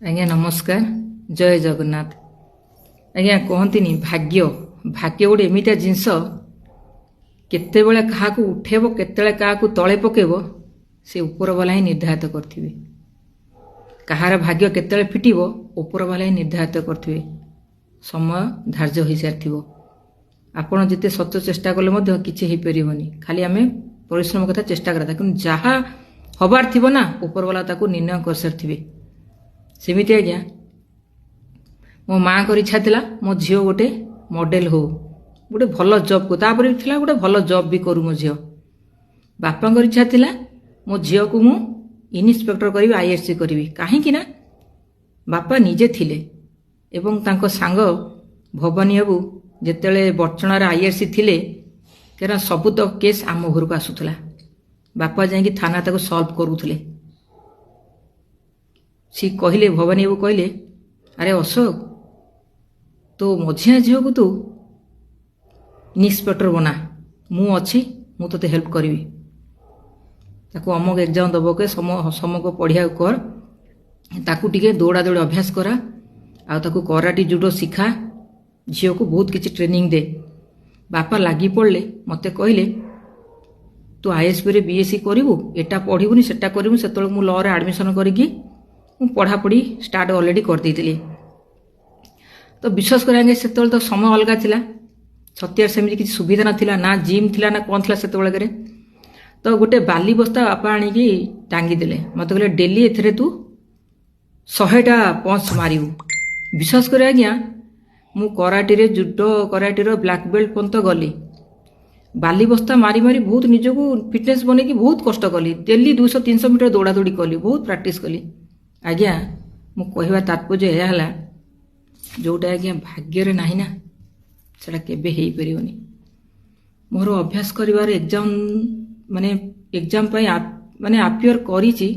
आज्ञा नमस्कार जय जगन्नाथ। आज्ञा कहती भाग्य भाग्य गोटे एमितिया जिनस केतेबेले काहाकू उठेब केतेबेले काहाकू तले पकेब से ऊपर वाला ही निर्धारित करथिबे। कहार भाग्य केतेबेले फिटिब ऊपर वाला ही निर्धारित करथिबे। समय धार्य हो सारिथिबो। आपण जिते सत चेष्टा कले मध्य किछि हेइ परिबनी। खाली आमे परिश्रम कथा चेष्टा करता किंतु जहा हबार थिबो ना ऊपर वाला ताकू निर्णय कर सारिथिबे। सेमिति आज्ञा मो माँ कर इच्छा थिला मो झियो गोटे मॉडल हो गोटे भल जॉब को तापर भी थिला गोटे भल जॉब भी करू मो झियो। बापा कर इच्छा थिला मो झियो को मु इन्स्पेक्टर करी आईएससी करी कहीं ना बापा निजे थिले एवं तांको सांग भवानी बाबू जेतेले बर्चणार आईएससी थिले तेरा सबु तो केस आम घर को आसुथला। बापा जाई थाना ताको सॉल्व करूथले। सी कहले भवानी बाबू कहले अरे अशोक तो मझिया झील को तू इन्स्पेक्टर बना मु अच्छी मु तो हेल्प करी ताको अमक एग्जाम दब के समक पढ़िया कर ताकू टिके दौड़ा दौड़ी अभ्यास करा आ ताकू कराटी जुडो सिखा झील को बहुत किसी ट्रेनिंग दे। बापा लगी पड़े मते कहले तू आईएसपी रे बीएससी करू एटा पढ़ुनी सेटा करू से मु लॉ रे एडमिशन करी पढ़ापढ़ी स्टार्ट ऑलरेडी कर देती। तो विश्वास करेंगे से तो समय अलग थिला छतियार सेमती किसी सुविधा नाथिला ना जिम थिला ना कौन थिला से तो गोटे बाली बस्ता बापा आनिकी टांगी देले मत कहले डेली एथरे तू 100टा पंच मारिबू। विश्वास करे आज्ञा मु कराटी रे जुडो कराटी रो ब्लैक बेल्ट पंत गली बाली बस्ता मारी मारी बहुत निजको फिटनेस बने की बहुत कष्ट कली। डेली 200-300 मीटर दौड़ा दौड़ी कली बहुत प्रैक्टिस कली। आज्ञा मु कहवा तात्पर्य यह है जोटा आज्ञा भाग्य रे नाही ना सेटा केबे हेई परियोनी। मोर अभ्यास करिवार एग्जाम माने एग्जाम पई माने अपियर करिछि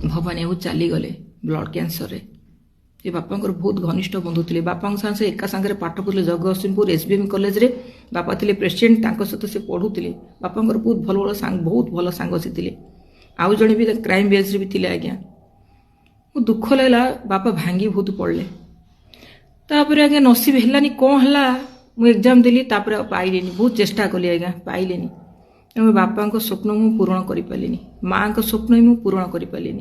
भवानी बाबू चली गले ब्लड कैंसर रे। ये बापा बहुत घनिष्ठ बंधु थे। बापा साथ एका सांगे पाठ पढ़ले जगतसिंहपुर एसबीएम कॉलेज रे बापा थे प्रेसिडेंट तांको सहित से पढ़ुले। बापा बहुत भल भल सांग बहुत भल सांग से थे। आउ जड़े भी क्राइम बेस रे भी थे। आज्ञा दुख लगला बापा भांगी बहुत पड़े तापर आज्ञा नसीब है कौन है मुझे एग्जाम देली तापर पाइले बहुत चेष्टा कली आज्ञा पाइले बापा स्वप्न मु पूरण कर पारे माँ का स्वप्न मु पूरण कर पारे।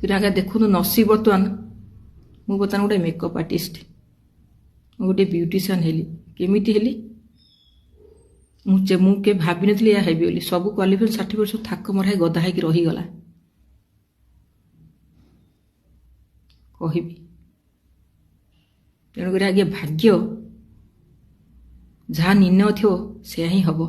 आज्ञा देखु नसीब बर्तमान मुझे बर्तमान गोटे मेकअप आर्टिस्ट गोटे ब्यूटिशियन हेली केमिति हेली मुझे भाभी नी या हेबी बोली सब क्वालिफिकेशन सर्टिफिकेट थाक मरा गदा है रहीगला कहबी। तेणुक आज्ञा भाग्य जहाँ निर्णय थो से ही हम।